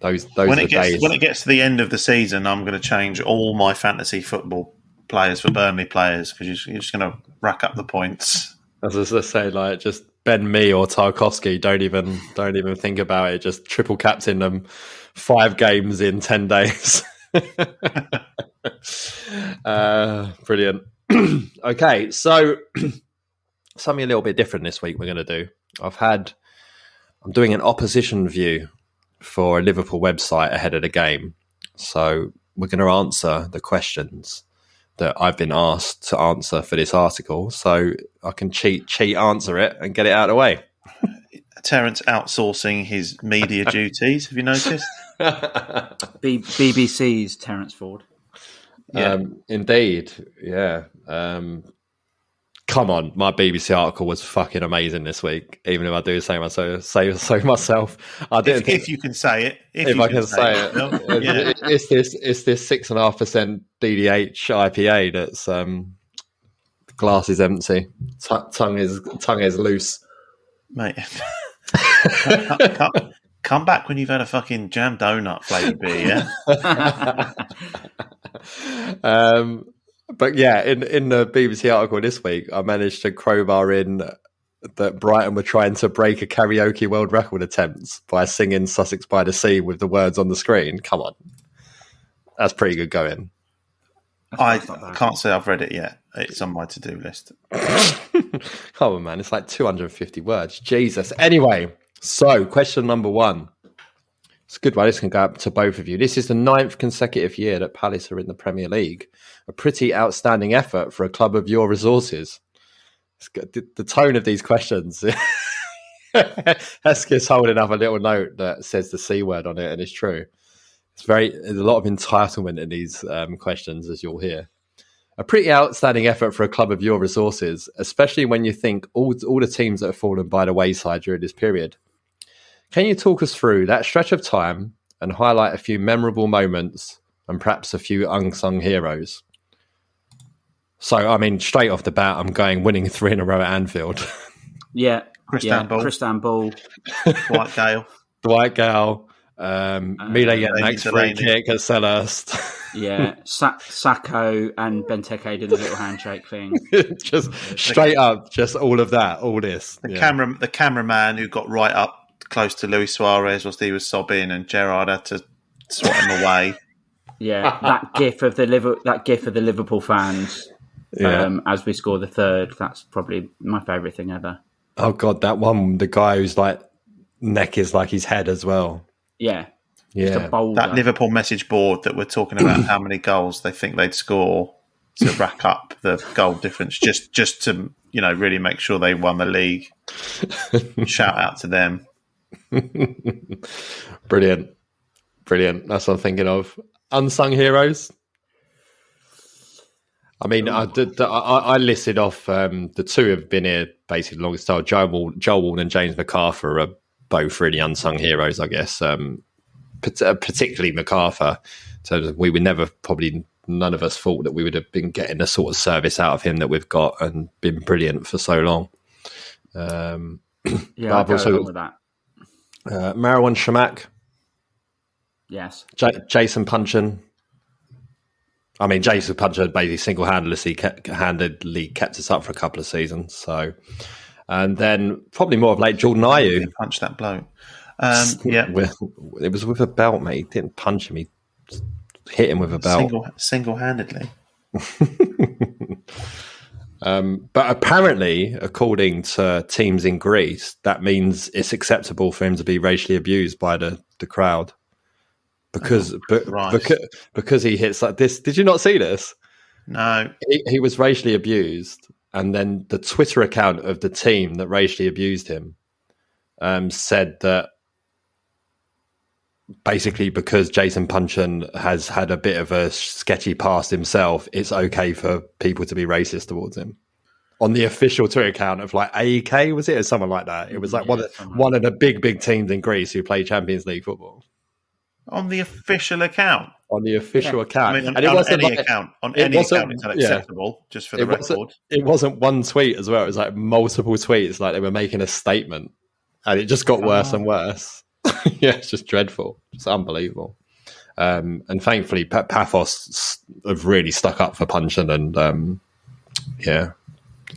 Speaker 1: Those
Speaker 4: when
Speaker 1: are days.
Speaker 4: When it gets to the end of the season, I'm going to change all my fantasy football players for Burnley players, because you're just going to rack up the points.
Speaker 1: As I was saying, like, just Ben Mee or Tarkowski, don't even think about it. Just triple captain them 5 games in 10 days. Brilliant. Okay, so something a little bit different this week we're going to do. I'm doing an opposition view for a Liverpool website ahead of the game. So we're going to answer the questions that I've been asked to answer for this article, so I can cheat answer it and get it out of the way.
Speaker 4: Terence outsourcing his media duties. Have you noticed?
Speaker 3: BBC's Terence Ford.
Speaker 1: Yeah. Indeed. Yeah. Come on, my BBC article was fucking amazing this week. Even if I do say so myself, I didn't.
Speaker 4: If you can say it,
Speaker 1: if I can say it,
Speaker 4: yeah.
Speaker 1: It's this 6.5% DDH IPA that's glass is empty, tongue is loose,
Speaker 4: mate. Come back when you've had a fucking jam donut flavoured beer.
Speaker 1: Yeah. But yeah, in the BBC article this week, I managed to crowbar in that Brighton were trying to break a karaoke world record attempt by singing Sussex by the Sea with the words on the screen. Come on. That's pretty good going.
Speaker 4: I can't say I've read it yet. It's on my to-do list.
Speaker 1: Come on, man. It's like 250 words. Jesus. Anyway, so question number 1. It's a good one. This can go up to both of you. This is the 9th consecutive year that Palace are in the Premier League. A pretty outstanding effort for a club of your resources. The tone of these questions. Hesketh's holding up a little note that says the C word on it, and it's true. There's a lot of entitlement in these questions, as you'll hear. A pretty outstanding effort for a club of your resources, especially when you think all the teams that have fallen by the wayside during this period. Can you talk us through that stretch of time and highlight a few memorable moments and perhaps a few unsung heroes? So, I mean, straight off the bat, I'm going winning 3 in a row at Anfield.
Speaker 3: Yeah.
Speaker 4: Christian Ball.
Speaker 1: Dwight Gale. Mile Yanak's free kick at Selhurst.
Speaker 3: Yeah. Sacco and Benteke did a little handshake thing.
Speaker 1: Just straight up, just all of that, all this.
Speaker 4: The cameraman who got right up close to Luis Suarez whilst he was sobbing, and Gerrard had to swat him away. Yeah,
Speaker 3: that gif of the Liverpool fans as we score the 3rd. That's probably my favourite thing ever.
Speaker 1: Oh God, that one, the guy whose neck is like his head as well.
Speaker 3: Yeah.
Speaker 4: That Liverpool message board that we're talking about how many goals they think they'd score to rack up the goal difference, just to really make sure they won the league. Shout out to them.
Speaker 1: Brilliant. That's what I'm thinking of. Unsung heroes. I mean, I listed off the 2 have been here basically the longest time. Joel Wall and James McArthur are both really unsung heroes, I guess. Particularly MacArthur. So we would never, probably none of us thought that we would have been getting the sort of service out of him that we've got and been brilliant for so long.
Speaker 3: Yeah, I've also along with that.
Speaker 1: Marwan Shamak.
Speaker 3: Yes.
Speaker 1: Jason Punchin. I mean, Jason Punchin basically single-handedly kept us up for a couple of seasons. So, and then probably more of late Jordan Ayew.
Speaker 4: Punch that bloke.
Speaker 1: It was with a belt, mate. He didn't punch him. He hit him with a belt.
Speaker 4: Single-handedly.
Speaker 1: But apparently, according to teams in Greece, that means it's acceptable for him to be racially abused by the crowd. Because he hits like this. Did you not see this?
Speaker 4: No.
Speaker 1: He was racially abused, and then the Twitter account of the team that racially abused him said that basically because Jason Punchin has had a bit of a sketchy past himself, it's okay for people to be racist towards him. On the official Twitter account of like AEK, was it, or someone like that? It was like one of the big teams in Greece who play Champions League football.
Speaker 4: On the official account.
Speaker 1: On the official account.
Speaker 4: I mean, on any account. On any account, it's unacceptable, just for the record.
Speaker 1: It wasn't one tweet as well. It was like multiple tweets, like they were making a statement. And it just got worse and worse. Yeah, it's just dreadful. It's unbelievable. And thankfully, Paphos have really stuck up for Punchin. And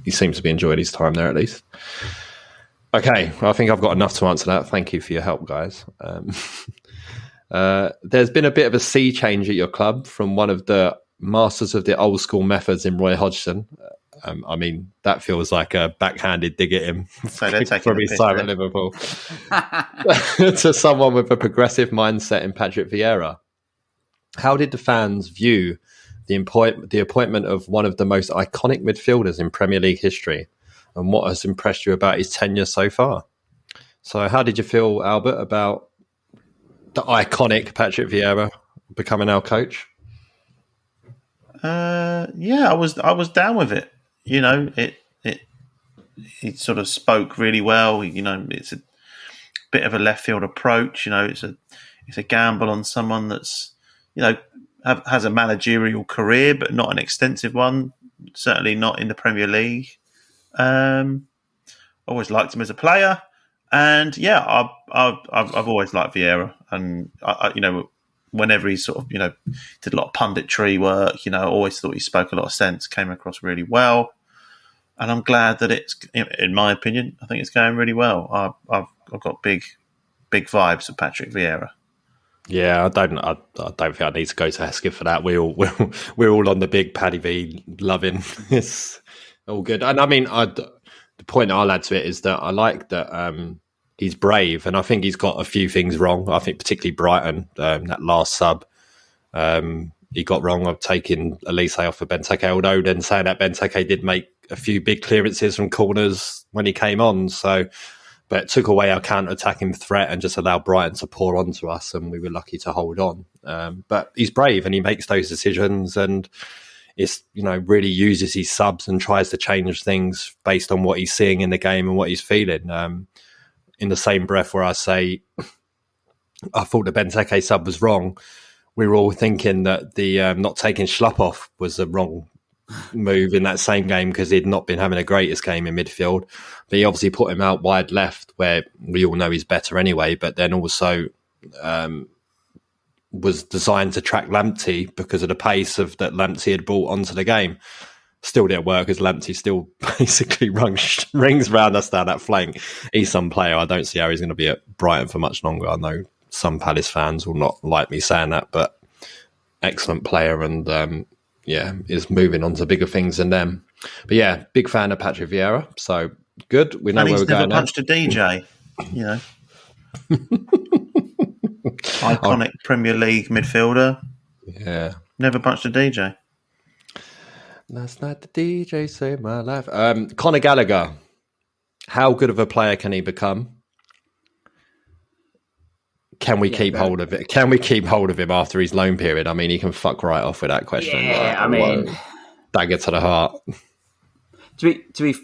Speaker 1: he seems to be enjoying his time there at least. Okay, well, I think I've got enough to answer that. Thank you for your help, guys. There's been a bit of a sea change at your club from one of the masters of the old school methods in Roy Hodgson. I mean, that feels like a backhanded dig at him
Speaker 4: so they're taking
Speaker 1: from his time at Liverpool to someone with a progressive mindset in Patrick Vieira. How did the fans view the appointment of one of the most iconic midfielders in Premier League history, and what has impressed you about his tenure so far? So how did you feel, Albert, about the iconic Patrick Vieira becoming our coach?
Speaker 4: I was down with it. You know, it sort of spoke really well. You know, it's a bit of a left field approach. You know, it's a gamble on someone that's, you know, has a managerial career, but not an extensive one. Certainly not in the Premier League. Always liked him as a player. And yeah, I've always liked Vieira, and I you know, whenever he sort of, you know, did a lot of punditry work, you know, I always thought he spoke a lot of sense, came across really well, and I'm glad that it's, in my opinion, I think it's going really well. I've got big vibes of Patrick Vieira.
Speaker 1: Yeah, I don't think I need to go to Hesketh for that. We're all on the big Paddy V loving. It's all good, and I mean, the point I'll add to it is that I like that he's brave, and I think he's got a few things wrong. I think particularly Brighton, that last sub, he got wrong of taking Elise off for Benteke, although then saying that Benteke did make a few big clearances from corners when he came on. So, but it took away our counter-attacking threat and just allowed Brighton to pour onto us, and we were lucky to hold on. But he's brave, and he makes those decisions, and it's, you know, really uses his subs and tries to change things based on what he's seeing in the game and what he's feeling. In the same breath where I say I thought the Benteke sub was wrong, we were all thinking that the not taking Schlupp off was the wrong move in that same game because he'd not been having the greatest game in midfield. But he obviously put him out wide left, where we all know he's better anyway, but then also was designed to track Lamptey because of the pace of that Lamptey had brought onto the game. Still didn't work as Lamptey still basically rings round us down that flank. He's some player. I don't see how he's going to be at Brighton for much longer. I know some Palace fans will not like me saying that, but excellent player, and is moving on to bigger things than them. But yeah, big fan of Patrick Vieira. So good. We know where we're going now.
Speaker 4: And he's never punched a DJ, you know. Iconic Premier League midfielder.
Speaker 1: Yeah.
Speaker 4: Never punched a DJ.
Speaker 1: Last night the DJ saved my life. Conor Gallagher. How good of a player can he become? Can we keep hold of it? Can we keep hold of him after his loan period? I mean, he can fuck right off with that question.
Speaker 3: Yeah, I mean,
Speaker 1: dagger to the heart.
Speaker 3: To be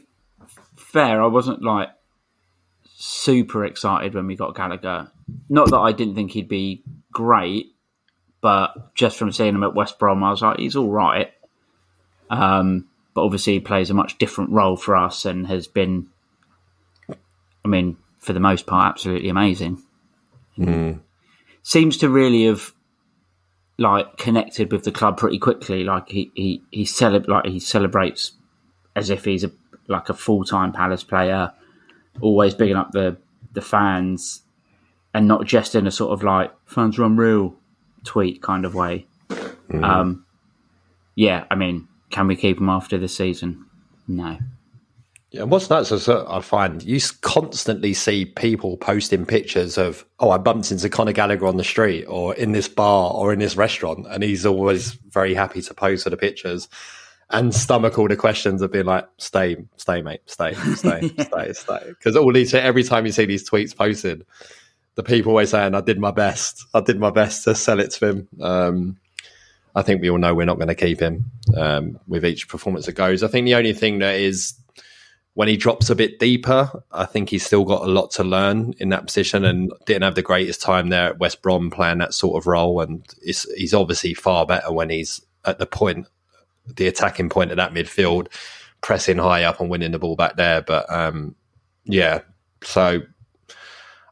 Speaker 3: fair, I wasn't like super excited when we got Gallagher. Not that I didn't think he'd be great, but just from seeing him at West Brom, I was like, he's all right. But obviously he plays a much different role for us and has been, I mean, for the most part, absolutely amazing. Seems to really have connected with the club pretty quickly. Like he celebrates as if he's a full-time Palace player, always bigging up the fans, and not just in a sort of fans are unreal tweet kind of way. Yeah, I mean, can we keep him after this season? No.
Speaker 1: Yeah, and what's nuts is I find you constantly see people posting pictures of, I bumped into Conor Gallagher on the street or in this bar or in this restaurant, and he's always very happy to post for the pictures and stomach all the questions of being like, stay, mate, stay. Because every time you see these tweets posted, the people always saying, I did my best to sell it to him. I think we all know we're not going to keep him with each performance that goes. I think the only thing that is, when he drops a bit deeper, I think he's still got a lot to learn in that position and didn't have the greatest time there at West Brom playing that sort of role. And he's obviously far better when he's at the attacking point of that midfield, pressing high up and winning the ball back there. But so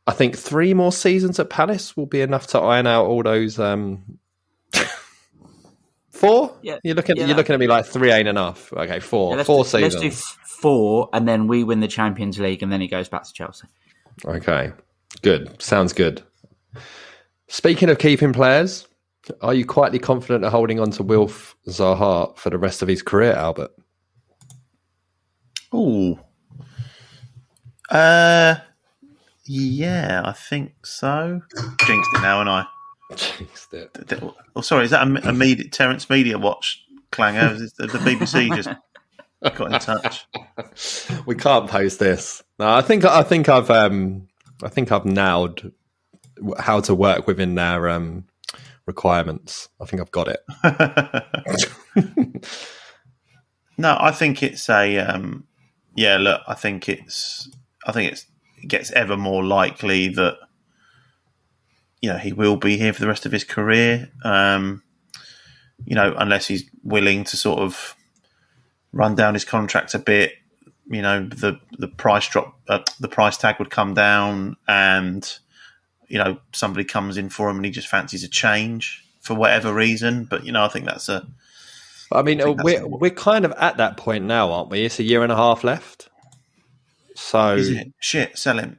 Speaker 1: I think 3 more seasons at Palace will be enough to iron out all those. 4? Yeah, you're looking at me like 3 ain't enough. Okay, 4. Yeah, 4 seasons.
Speaker 3: Let's do 4, and then we win the Champions League, and then he goes back to Chelsea.
Speaker 1: Okay, good. Sounds good. Speaking of keeping players, are you quietly confident of holding on to Wilf Zaha for the rest of his career, Albert?
Speaker 4: Oh, yeah, I think so. Jinxed it now, and I.
Speaker 1: Jinxed it.
Speaker 4: Oh, sorry, is that a Terence Media Watch clanger? Is the BBC just got in touch?
Speaker 1: We can't post this. No, I think I've nailed how to work within their requirements. I think I've got it.
Speaker 4: No, I think it's a look, I think it gets ever more likely that he will be here for the rest of his career. Unless he's willing to sort of run down his contract a bit. The price drop, the price tag would come down, and somebody comes in for him and he just fancies a change for whatever reason. But I think that's a.
Speaker 1: I mean, we're kind of at that point now, aren't we? It's a year and a half left. So
Speaker 4: is it? Shit, sell him.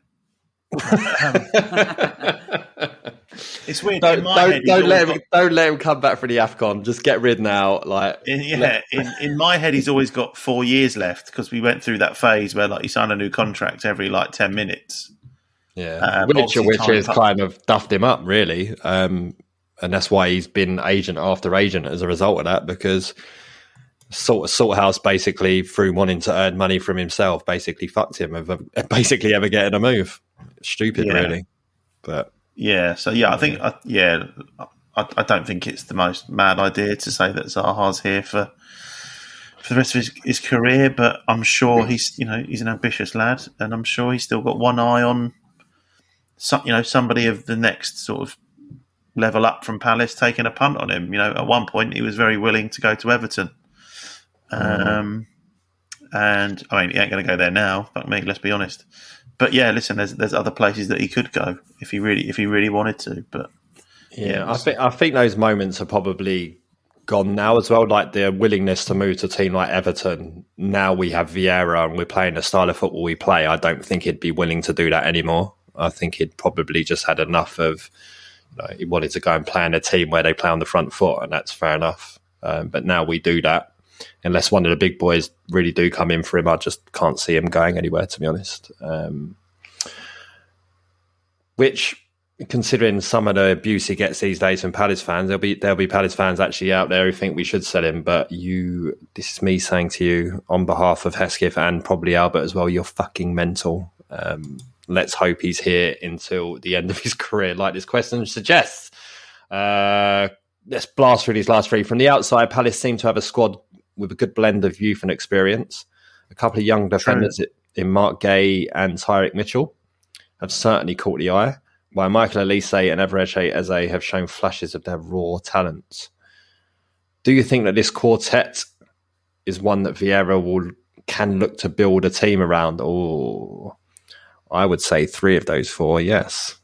Speaker 4: It's weird.
Speaker 1: Don't let him come back for the AFCON. Just get rid now.
Speaker 4: In my head, he's always got 4 years left because we went through that phase where you sign a new contract every 10 minutes.
Speaker 1: Yeah, which has kind of duffed him up really, and that's why he's been agent after agent as a result of that, because Salthouse basically, through wanting to earn money from himself, basically fucked him of basically ever getting a move. Stupid, really. But
Speaker 4: yeah, so yeah, I think I don't think it's the most mad idea to say that Zaha's here for the rest of his career, but I'm sure he's an ambitious lad, and I'm sure he's still got one eye on somebody of the next sort of level up from Palace taking a punt on him. At one point he was very willing to go to Everton. And I mean, he ain't going to go there now. Fuck me, let's be honest. But yeah, listen, there's other places that he could go if he really wanted to. But
Speaker 1: yeah, I think those moments are probably gone now as well. Like the willingness to move to a team like Everton. Now we have Vieira and we're playing the style of football we play. I don't think he'd be willing to do that anymore. I think he'd probably just had enough of. He wanted to go and play in a team where they play on the front foot, and that's fair enough. But now we do that. Unless one of the big boys really do come in for him, I just can't see him going anywhere, to be honest. Which, considering some of the abuse he gets these days from Palace fans, there'll be Palace fans actually out there who think we should sell him. But this is me saying to you, on behalf of Hesketh and probably Albert as well, you're fucking mental. Let's hope he's here until the end of his career, like this question suggests. Let's blast through these last 3. From the outside, Palace seem to have a squad with a good blend of youth and experience. A couple of young defenders in Mark Gay and Tyreek Mitchell. have certainly caught the eye, while Michael Elise and Eberechi Eze have shown flashes of their raw talents. Do you think that this quartet is one that Vieira can look to build a team around? Or I would say 3 of those 4, yes.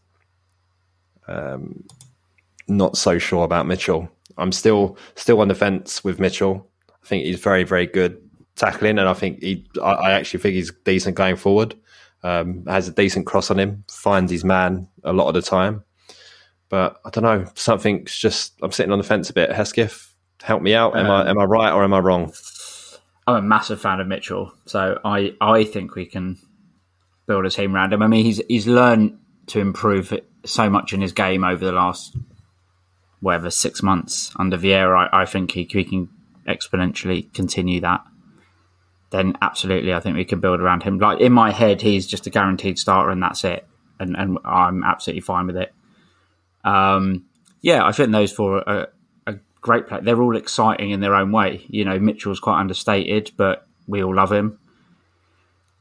Speaker 1: Not so sure about Mitchell. I'm still on the fence with Mitchell. I think he's very, very good tackling, and I think I actually think he's decent going forward. Has a decent cross on him, finds his man a lot of the time. But I don't know, something's just, I'm sitting on the fence a bit. Hesketh, help me out. Am I right or am I wrong?
Speaker 3: I'm a massive fan of Mitchell, so I think we can build a team around him. I mean, he's learned to improve so much in his game over the last 6 months under Vieira. I think he can exponentially continue that. Then absolutely, I think we can build around him. Like, in my head, he's just a guaranteed starter, and that's it. And I'm absolutely fine with it. I think those 4 are a great play. They're all exciting in their own way. You know, Mitchell's quite understated, but we all love him.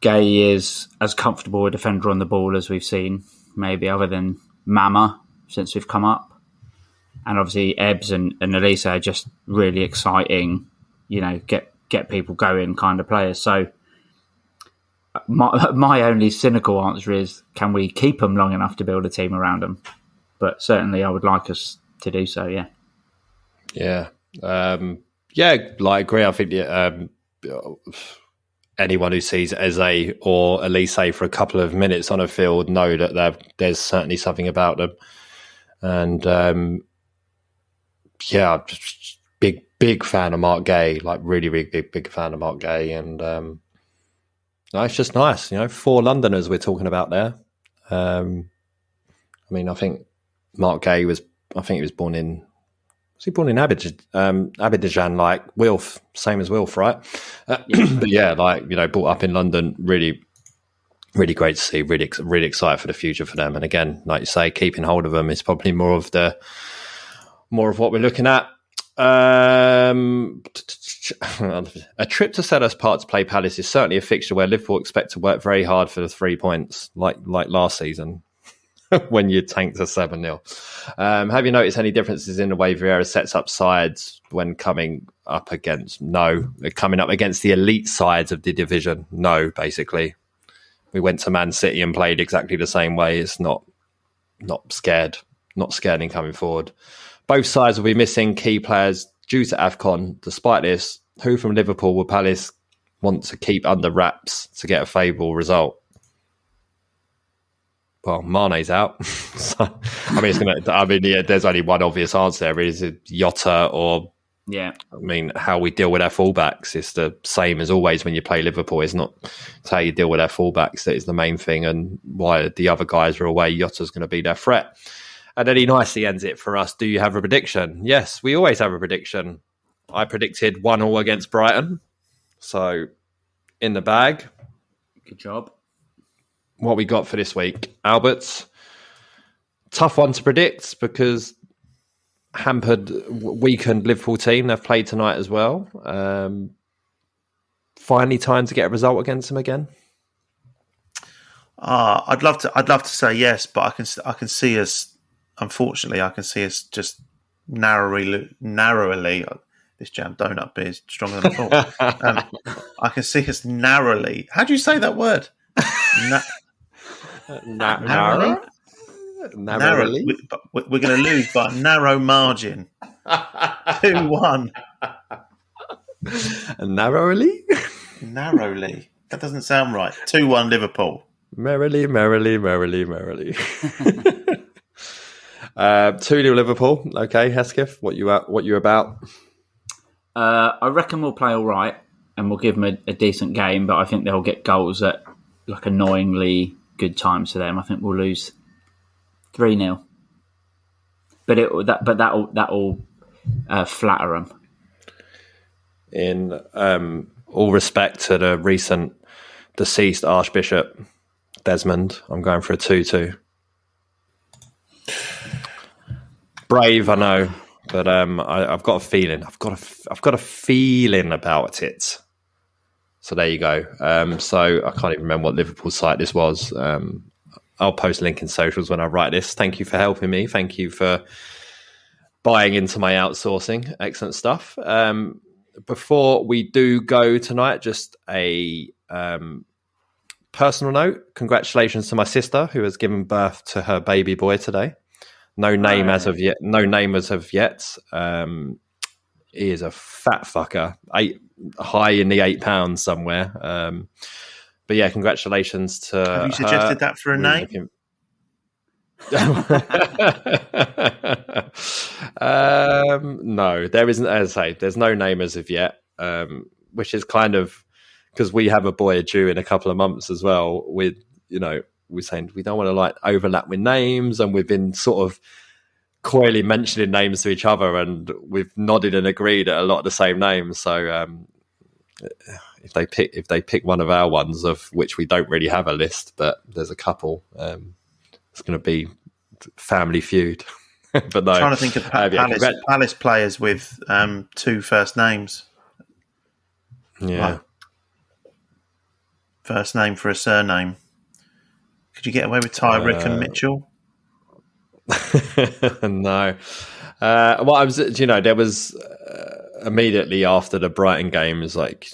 Speaker 3: Gay is as comfortable a defender on the ball as we've seen, maybe other than Mama since we've come up. And obviously, Ebbs and Elise are just really exciting, you know, get people going kind of players. So my only cynical answer is, can we keep them long enough to build a team around them? But certainly I would like us to do so, yeah.
Speaker 1: Yeah. I agree. I think anyone who sees Eze or Elise for a couple of minutes on a field know that there's certainly something about them. And big fan of Mark Gay, like really, really big fan of Mark Gay. And it's just nice, you know, 4 Londoners we're talking about there. I mean, I think Mark Gay was born in Abidjan, like Wilf, same as Wilf, right? But yeah, like, you know, brought up in London, really, really great to see, really, really excited for the future for them. And again, like you say, keeping hold of them is probably more of what we're looking at. A trip to Selhurst Park to play Palace is certainly a fixture where Liverpool expect to work very hard for the 3 points, like last season when you tanked a 7-0. Have you noticed any differences in the way Vieira sets up sides when coming up against the elite sides of the division? No, basically. We went to Man City and played exactly the same way. It's not scared in coming forward. Both sides will be missing key players due to AFCON. Despite this, who from Liverpool will Palace want to keep under wraps to get a favourable result? Well, Mane's out. So, I mean, there's only one obvious answer there. Is it Jota or...
Speaker 3: Yeah.
Speaker 1: I mean, how we deal with our fullbacks is the same as always when you play Liverpool. It's how you deal with our fullbacks that is the main thing, and why the other guys are away. Jota's going to be their threat. And then he nicely ends it for us. Do you have a prediction? Yes, we always have a prediction. I predicted 1-1 against Brighton. So, in the bag.
Speaker 3: Good job.
Speaker 1: What we got for this week? Albert's. Tough one to predict because weakened Liverpool team. They've played tonight as well. Finally time to get a result against them again.
Speaker 4: I'd love to say yes, but I can see us. Unfortunately, I can see us just narrowly. This jam donut beer is stronger than I thought. I can see us narrowly. How do you say that word? Narrowly. We're going to lose by a narrow margin. 2-1.
Speaker 1: Narrowly. That doesn't sound right. 2-1 Liverpool. Merrily. 2-0 Liverpool. Okay, Hesketh, what you about?
Speaker 3: I reckon we'll play all right and we'll give them a decent game, but I think they'll get goals at like annoyingly good times for them. I think we'll lose 3-0. But that'll flatter them.
Speaker 1: In all respect to the recent deceased Archbishop Desmond, I'm going for a 2-2. Brave, I know, but I've got a feeling. I've got a feeling about it. So there you go. So I can't even remember what Liverpool site this was. I I'll post a link in socials when I write this. Thank you for helping me. Thank you for buying into my outsourcing. Excellent stuff. Before we do go tonight, just a personal note. Congratulations to my sister who has given birth to her baby boy today. No name as of yet. No name as of yet. He is a fat fucker. High in the 8 pounds somewhere. But yeah, congratulations to her.
Speaker 4: Have you suggested that for a name?
Speaker 1: No, there isn't. As I say, there's no name as of yet, which is kind of because we have a boy due in a couple of months as well. With we're saying we don't want to like overlap with names, and we've been sort of coyly mentioning names to each other, and we've nodded and agreed at a lot of the same names. So if they pick one of our ones, of which we don't really have a list, but there's a couple, it's going to be Family Feud. But no,
Speaker 4: I'm trying to think of Palace players with 2 first names.
Speaker 1: Yeah,
Speaker 4: like, first name for a surname. Could you get away with Tyrick and Mitchell?
Speaker 1: No. Well, I was, there was immediately after the Brighton game is like,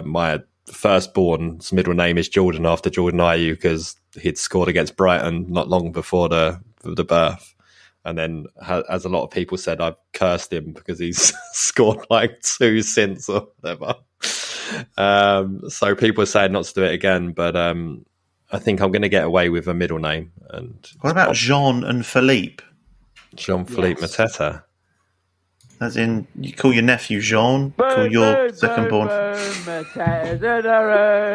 Speaker 1: my firstborn's middle name is Jordan after Jordan Ayew because he'd scored against Brighton not long before the birth. And then, as a lot of people said, I've cursed him because he's scored like 2 since or whatever. So people are saying not to do it again, but I think I'm going to get away with a middle name. And
Speaker 4: what about Jean and Philippe?
Speaker 1: Jean-Philippe Mateta.
Speaker 4: As in, you call your nephew Jean, call your second-born...
Speaker 5: There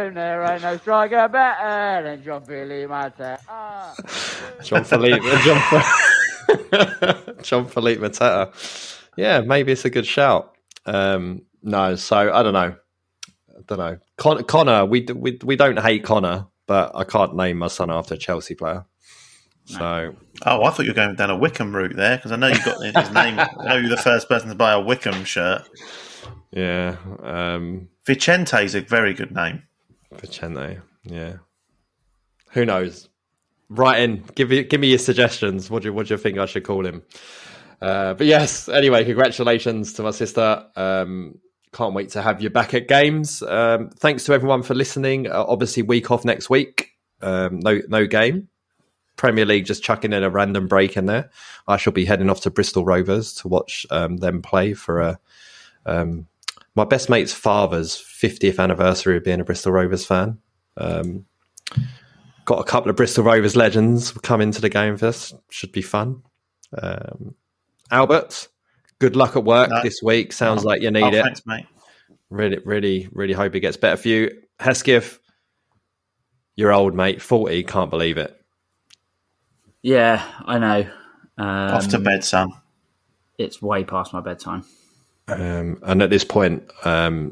Speaker 5: ain't no striker better than Jean-Philippe Mateta.
Speaker 1: Jean-Philippe Mateta. Yeah, maybe it's a good shout. No, so I don't know. Conor, we don't hate Conor, but I can't name my son after a Chelsea player. So,
Speaker 4: I thought you were going down a Wickham route there because I know you got his name. I know you're the first person to buy a Wickham shirt.
Speaker 1: Yeah,
Speaker 4: Vicente's a very good name.
Speaker 1: Vicente, yeah. Who knows? Write in. Give me your suggestions. What do you think I should call him? But yes. Anyway, congratulations to my sister. Can't wait to have you back at games. Thanks to everyone for listening. Obviously, week off next week. No game. Premier League just chucking in a random break in there. I shall be heading off to Bristol Rovers to watch them play for my best mate's father's 50th anniversary of being a Bristol Rovers fan. Got a couple of Bristol Rovers legends coming to the game for us. Should be fun. Albert, good luck at work this week. Sounds like you need it.
Speaker 4: Thanks, mate.
Speaker 1: Really, really, really hope it gets better for you. Hesketh, you're old, mate. 40, can't believe it.
Speaker 3: Yeah, I know.
Speaker 4: Off to bed, son.
Speaker 3: It's way past my bedtime.
Speaker 1: And at this point, your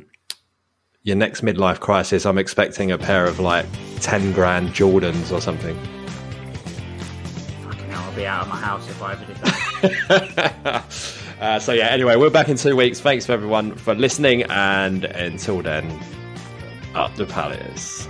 Speaker 1: next midlife crisis, I'm expecting a pair of like 10 grand Jordans or something.
Speaker 3: Fucking hell, I'll be out of my house if I ever did that.
Speaker 1: So yeah, anyway, we're back in 2 weeks. Thanks for everyone for listening, and until then, up the Palace.